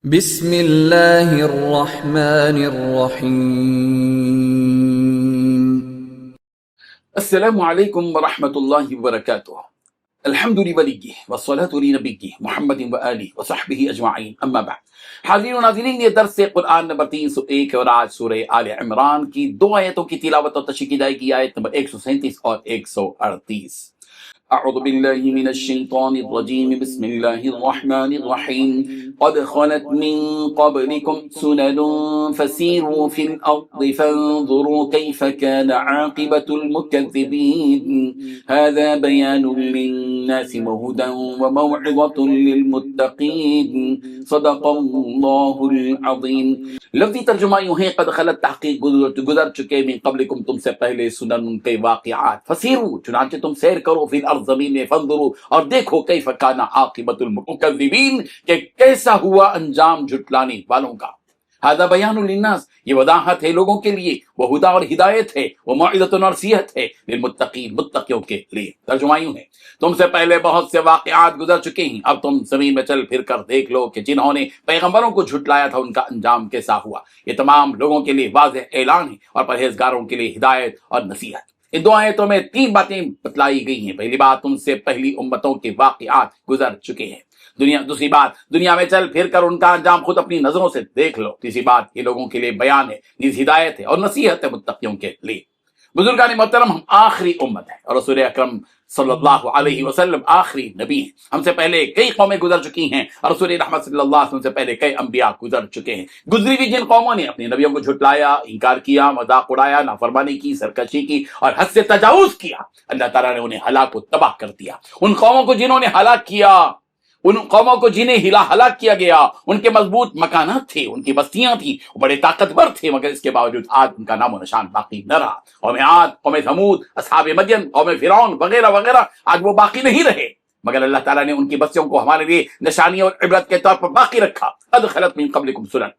بسم اللہ الرحمن الرحیم۔ السلام علیکم ورحمۃ اللہ وبرکاتہ۔ الحمد لولیہ والصلاة لنبیہ محمد وآلہ وصحبہ اجمعین، اما بعد۔ حاضرین و ناظرین، یہ درس قرآن نمبر 301 ہے اور آج سورہ آل عمران کی 2 آیتوں کی تلاوت اور تشریح کی جائے گی، آیت نمبر 137 اور 138۔ اعوذ باللہ من الشیطان الرجیم، بسم اللہ الرحمن الرحیم۔ قد خلت من قبلكم سنن فسيروا في الأرض فانظروا كيف كان عاقبة المكذبين هذا بيان للناس وهدى وموعظة للمتقين صدق الله العظيم۔ لفظی ترجمہ یوں ہے، قد خلت تحقیق گزر چکے من قبلکم تم سے پہلے سنن کے واقعات، فسیروا چنانچہ تم سیر کرو فی الارض زمین میں، فانظروا اور دیکھو کیف کان عاقبۃ المکذبین کہ کیسا ہوا انجام جھٹلانے والوں کا۔ ھذا بیان للناس یہ وضاحت ہے لوگوں کے لیے، وہ ہدا اور ہدایت ہے، وہ موعظۃ اور نصیحت ہے، للمتقین متقیوں کے لیے۔ ترجمہ یوں ہے، تم سے پہلے بہت سے واقعات گزر چکے ہیں، اب تم زمین میں چل پھر کر دیکھ لو کہ جنہوں نے پیغمبروں کو جھٹلایا تھا ان کا انجام کیسا ہوا۔ یہ تمام لوگوں کے لیے واضح اعلان ہے اور پرہیزگاروں کے لیے ہدایت اور نصیحت۔ ان 2 آیتوں میں 3 باتیں بتلائی گئی ہیں۔ پہلی بات، تم سے پہلی امتوں کے واقعات گزر چکے ہیں۔ دوسری بات، دنیا میں چل پھر کر ان کا انجام خود اپنی نظروں سے دیکھ لو۔ تیسری بات، یہ لوگوں کے لیے بیان ہے، نیز ہدایت ہے اور نصیحت ہے متقیوں کے لیے۔ بزرگان محترم، ہم آخری امت ہیں اور رسول اکرم صلی اللہ علیہ وسلم آخری نبی ہیں۔ ہم سے پہلے کئی قومیں گزر چکی ہیں اور رسول رحمت صلی اللہ علیہ وسلم سے پہلے کئی انبیاء گزر چکے ہیں۔ گزری ہوئی جن قوموں نے اپنے نبیوں کو جھٹلایا، انکار کیا، مذاق اڑایا، نافرمانی کی، سرکشی کی اور حد سے تجاوز کیا، اللہ تعالیٰ نے انہیں ہلاک و تباہ کر دیا۔ ان قوموں کو جنہوں نے ہلاک کیا، ان قوموں کو جنہیں ہلاک کیا گیا، ان کے مضبوط مکانات تھے، ان کی بستیاں تھیں، وہ بڑے طاقتور تھے، مگر اس کے باوجود آج ان کا نام و نشان باقی نہ رہا۔ قوم عاد، قوم ثمود، اصحاب مدین، قوم فرعون وغیرہ وغیرہ آج وہ باقی نہیں رہے، مگر اللہ تعالیٰ نے ان کی بستیوں کو ہمارے لیے نشانی اور عبرت کے طور پر باقی رکھا۔ قد خلت من قبلکم سنن،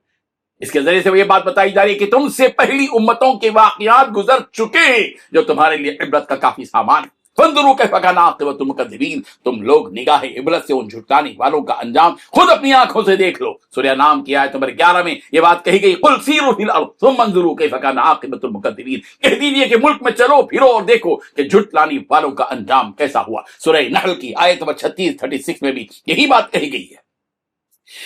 اس کے ذریعے سے وہ یہ بات بتائی جا رہی ہے کہ تم سے پہلی امتوں کے واقعات گزر چکے ہیں جو تمہارے لیے عبرت کا کافی سامان ہے۔ فانظروا کیف کان عاقبۃ المکذبین، تم لوگ نگاہ عبرت سے ان جھٹلانے والوں کا انجام خود اپنی آنکھوں سے دیکھ لو۔ سورہ نام کی آیت نمبر 11 میں یہ بات کہی گئی، قل سیروا فی الارض ثم انظروا کیف کان عاقبۃ المکذبین، کہہ دیجیے کہ ملک میں چلو پھرو اور دیکھو کہ جھٹلانے والوں کا انجام کیسا ہوا۔ سورہ نحل کی آیت نمبر 36 میں بھی یہی بات کہی گئی ہے۔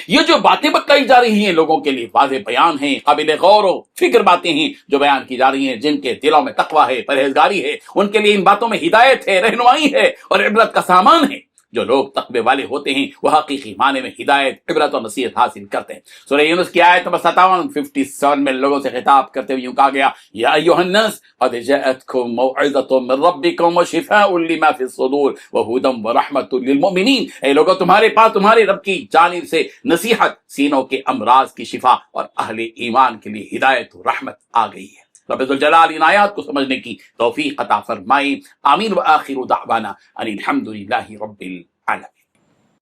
یہ جو باتیں بتائی جا رہی ہیں لوگوں کے لیے واضح بیان ہیں، قابل غور و فکر باتیں ہیں جو بیان کی جا رہی ہیں۔ جن کے دلوں میں تقویٰ ہے، پرہیزگاری ہے، ان کے لیے ان باتوں میں ہدایت ہے، رہنمائی ہے اور عبرت کا سامان ہے۔ جو لوگ تقوی والے ہوتے ہیں وہ حقیقی معنی میں ہدایت، عبرت اور نصیحت حاصل کرتے ہیں۔ سورہ یونس کی آیت نمبر 57 میں لوگوں سے خطاب کرتے ہوئے یوں کہا گیا، یا ایھا الناس قد جاءتکم موعظۃ من ربکم وشفاء لما فی الصدور وہدی ورحمۃ للمؤمنین، اے لوگوں تمہارے پاس تمہارے رب کی جانب سے نصیحت، سینوں کے امراض کی شفا اور اہل ایمان کے لیے ہدایت و رحمت آ گئی ہے۔ رب ذوالجلال ان آیات کو سمجھنے کی توفیق عطا فرمائے، آمین۔ وآخر دعوانا ان الحمد للہ رب العالمین۔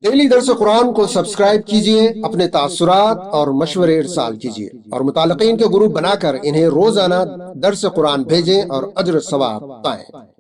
ڈیلی درس قرآن کو سبسکرائب کیجئے، اپنے تاثرات اور مشورے ارسال کیجئے اور متعلقین کے گروپ بنا کر انہیں روزانہ درس قرآن بھیجیں اور اجر ثواب پائیں۔